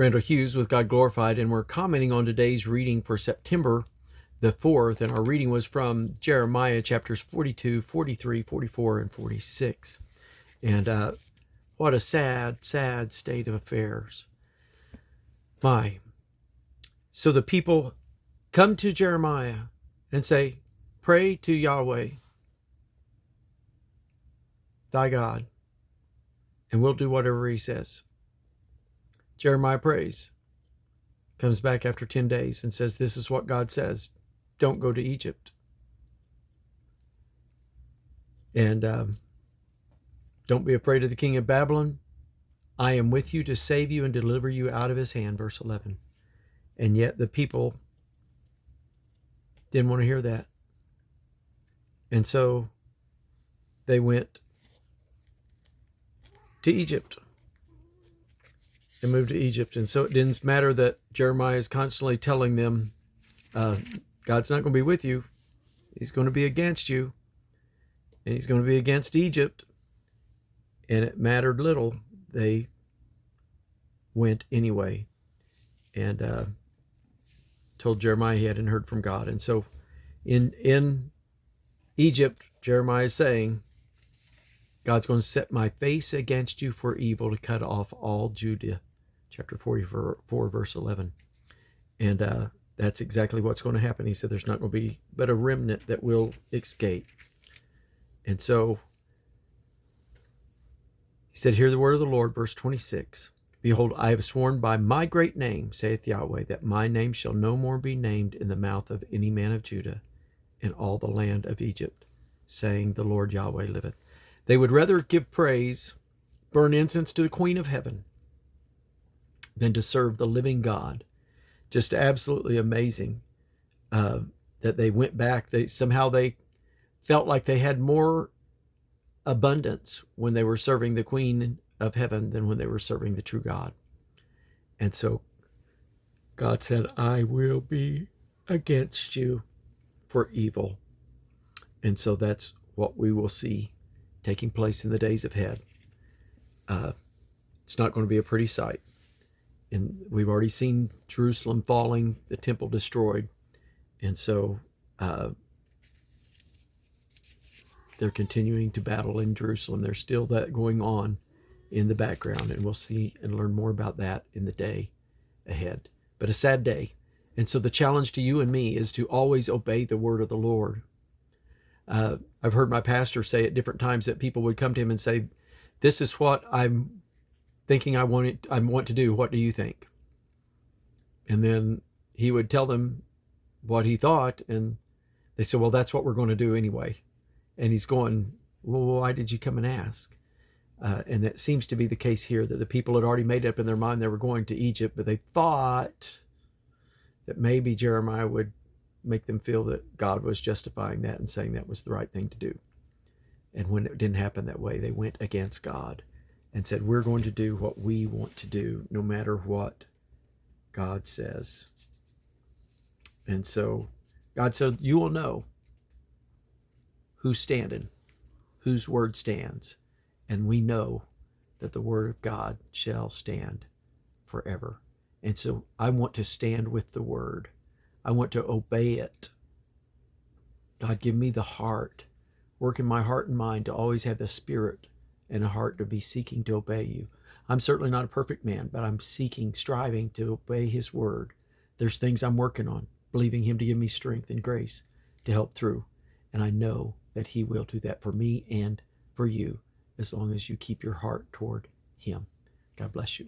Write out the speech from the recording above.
Randall Hughes with God Glorified, and we're commenting on today's reading for September the 4th, and our reading was from Jeremiah chapters 42, 43, 44, and 46. And what a sad, sad state of affairs. So the people come to Jeremiah and say, pray to Yahweh, thy God, and we'll do whatever he says. Jeremiah prays, comes back after 10 days and says, this is what God says. Don't go to Egypt. And don't be afraid of the king of Babylon. I am with you to save you and deliver you out of his hand, verse 11. And yet the people didn't want to hear that. And so they went to Egypt. They moved to Egypt. And so it didn't matter that Jeremiah is constantly telling them, God's not going to be with you. He's going to be against you. And he's going to be against Egypt. And it mattered little. They went anyway. And told Jeremiah he hadn't heard from God. And so in Egypt, Jeremiah is saying, God's going to set my face against you for evil to cut off all Judah. Chapter 44, verse 11. And that's exactly what's going to happen. He said there's not going to be but a remnant that will escape. And so he said, hear the word of the Lord, verse 26. Behold, I have sworn by my great name, saith Yahweh, that my name shall no more be named in the mouth of any man of Judah in all the land of Egypt, saying, the Lord Yahweh liveth. They would rather give praise, burn incense to the Queen of Heaven, than to serve the living God. Just absolutely amazing that they went back. They felt like they had more abundance when they were serving the Queen of Heaven than when they were serving the true God. And so God said, I will be against you for evil. And so that's what we will see taking place in the days ahead. It's not going to be a pretty sight. And we've already seen Jerusalem falling, the temple destroyed. And so they're continuing to battle in Jerusalem. There's still that going on in the background, and we'll see and learn more about that in the day ahead. But a sad day. And so the challenge to you and me is to always obey the word of the Lord. I've heard my pastor say at different times that people would come to him and say, this is what I'm thinking I want to do. What do you think? And then he would tell them what he thought, and they said, well, that's what we're going to do anyway. And he's going, well, why did you come and ask? And that seems to be the case here, that the people had already made up in their mind they were going to Egypt, but they thought that maybe Jeremiah would make them feel that God was justifying that and saying that was the right thing to do. And when it didn't happen that way, they went against God and said, we're going to do what we want to do, no matter what God says. And so God said, you will know who's standing, whose word stands. And we know that the word of God shall stand forever. And so I want to stand with the word. I want to obey it. God, give me the heart. Work in my heart and mind to always have the spirit and a heart to be seeking to obey you. I'm certainly not a perfect man, but I'm striving to obey his word. There's things I'm working on, believing him to give me strength and grace to help through. And I know that he will do that for me and for you, as long as you keep your heart toward him. God bless you.